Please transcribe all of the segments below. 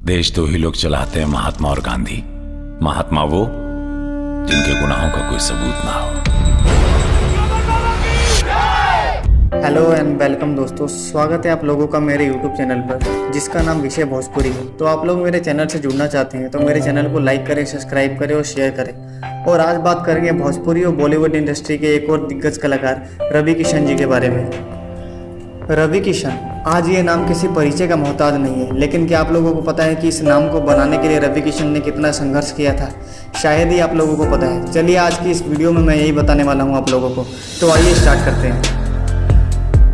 देश तो ही लोग चलाते हैं, महात्मा और गांधी। महात्मा वो जिनके गुनाहों का कोई सबूत ना हो। हेलो एंड वेलकम दोस्तों, स्वागत है आप लोगों का मेरे YouTube चैनल पर जिसका नाम विषय भोजपुरी है। तो आप लोग मेरे चैनल से जुड़ना चाहते हैं तो मेरे चैनल को लाइक करें, सब्सक्राइब करें और शेयर करें। और आज बात करेंगे भोजपुरी और बॉलीवुड इंडस्ट्री के एक और दिग्गज कलाकार रवि किशन जी के बारे में। रवि किशन, आज ये नाम किसी परिचय का मोहताज नहीं है, लेकिन क्या आप लोगों को पता है कि इस नाम को बनाने के लिए रवि किशन ने कितना संघर्ष किया था? शायद ही आप लोगों को पता है। चलिए आज की इस वीडियो में मैं यही बताने वाला हूँ आप लोगों को। तो आइए स्टार्ट करते हैं।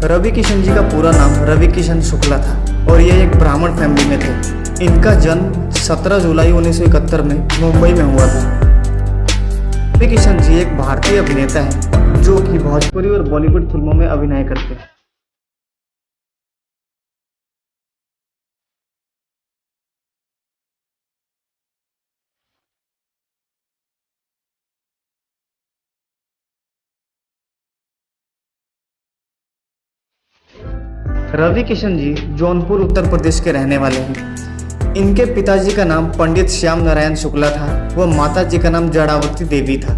रवि किशन जी का पूरा नाम रवि किशन शुक्ला था और ये एक ब्राह्मण फैमिली में थे। इनका जन्म 17 जुलाई 1971 में मुंबई में हुआ था। रवि किशन जी एक भारतीय अभिनेता है जो कि भोजपुरी और बॉलीवुड फिल्मों में अभिनय करते हैं। रवि किशन जी जौनपुर उत्तर प्रदेश के रहने वाले हैं। इनके पिताजी का नाम पंडित श्याम नारायण शुक्ला था व माता जी का नाम जड़ावती देवी था।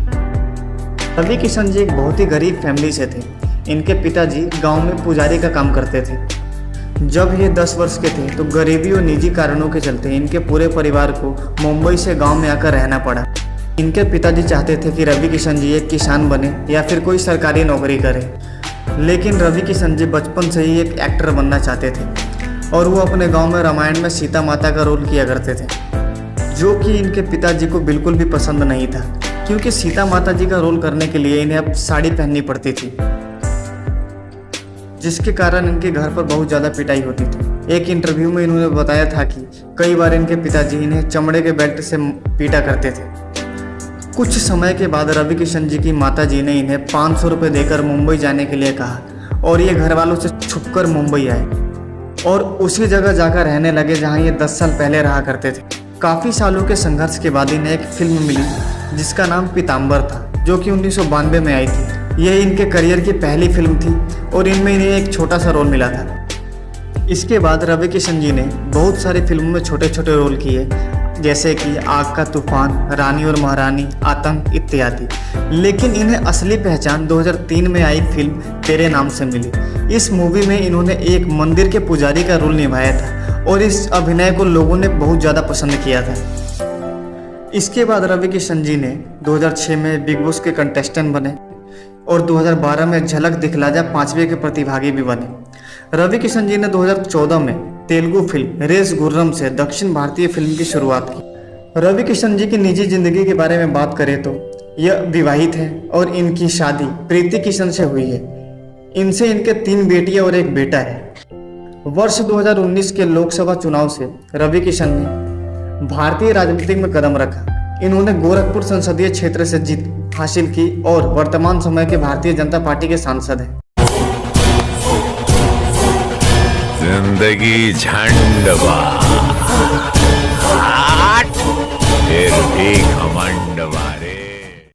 रवि किशन जी एक बहुत ही गरीब फैमिली से थे। इनके पिताजी गांव में पुजारी का काम करते थे। जब ये 10 वर्ष के थे तो गरीबी और निजी कारणों के चलते इनके पूरे परिवार को मुंबई से गाँव में आकर रहना पड़ा। इनके पिताजी चाहते थे कि रवि किशन जी एक किसान बने या फिर कोई सरकारी नौकरी करे, लेकिन रवि किशन जी बचपन से ही एक एक्टर बनना चाहते थे और वो अपने गांव में रामायण में सीता माता का रोल किया करते थे, जो कि इनके पिताजी को बिल्कुल भी पसंद नहीं था, क्योंकि सीता माता जी का रोल करने के लिए इन्हें अब साड़ी पहननी पड़ती थी, जिसके कारण इनके घर पर बहुत ज़्यादा पिटाई होती थी। एक इंटरव्यू में इन्होंने बताया था कि कई बार इनके पिताजी इन्हें चमड़े के बेल्ट से पीटा करते थे। कुछ समय के बाद रवि किशन जी की माता जी ने इन्हें 500 रुपये देकर मुंबई जाने के लिए कहा और ये घर वालों से छुपकर मुंबई आए और उसी जगह जाकर रहने लगे जहां ये 10 साल पहले रहा करते थे। काफ़ी सालों के संघर्ष के बाद इन्हें एक फिल्म मिली जिसका नाम पीताम्बर था, जो कि 1992 में आई थी। यह इनके करियर की पहली फिल्म थी और इनमें इन्हें एक छोटा सा रोल मिला था। इसके बाद रवि किशन जी ने बहुत सारी फिल्मों में छोटे छोटे रोल किए, जैसे कि आग का तूफान, रानी और महारानी, आतंक इत्यादि। लेकिन इन्हें असली पहचान 2003 में आई फिल्म तेरे नाम से मिली। इस मूवी में इन्होंने एक मंदिर के पुजारी का रोल निभाया था और इस अभिनय को लोगों ने बहुत ज़्यादा पसंद किया था। इसके बाद रवि किशन जी ने 2006 में बिग बॉस के कंटेस्टेंट बने और 2012 में झलक दिखला जा 5वें के प्रतिभागी भी बने। रवि किशन जी ने 2014 में तेलुगु फिल्म रेस गुर्रम से दक्षिण भारतीय फिल्म की शुरुआत की। रवि किशन जी की निजी जिंदगी के बारे में बात करें तो यह विवाहित है और इनकी शादी प्रीति किशन से हुई है। इनसे इनके 3 बेटियां और 1 बेटा है। वर्ष 2019 के लोकसभा चुनाव से रवि किशन ने भारतीय राजनीति में कदम रखा। इन्होंने गोरखपुर संसदीय क्षेत्र से जीत हासिल की और वर्तमान समय के भारतीय जनता पार्टी के सांसद हैं। जिंदगी झंडवा फिर भी घमंडवा।